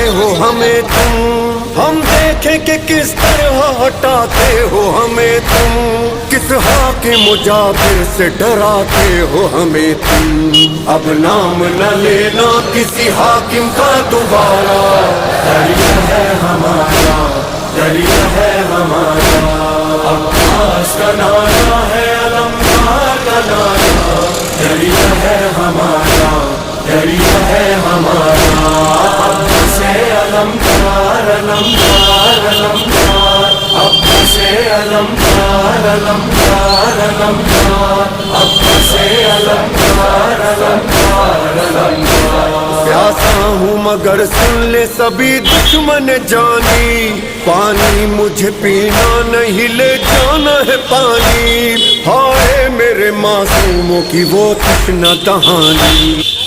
हो हमें तुम, हम देखें कि किस तरह हटाते हो हमें तुम, किस हाकिम मुजाबिर से डराते हो हमें तुम। अब नाम न लेना किसी हाकिम का दोबारा, दरिया है हमारा, दरिया है हमारा। अब्बास का नारा है, अलमदार का नारा, दरिया है हमारा, दरिया है हमारा। अब से अलमदार अलमदार अलमदार, अब से अलमदार अलमदार अलमदार, अब से अलमदार अलमदार अलमदार। प्यासा हूँ मगर सुन ले सभी दुश्मन जानी, पानी मुझे पीना नहीं ले जाना है पानी। हाय मेरे मासूमों की वो तृष्णा दहानी।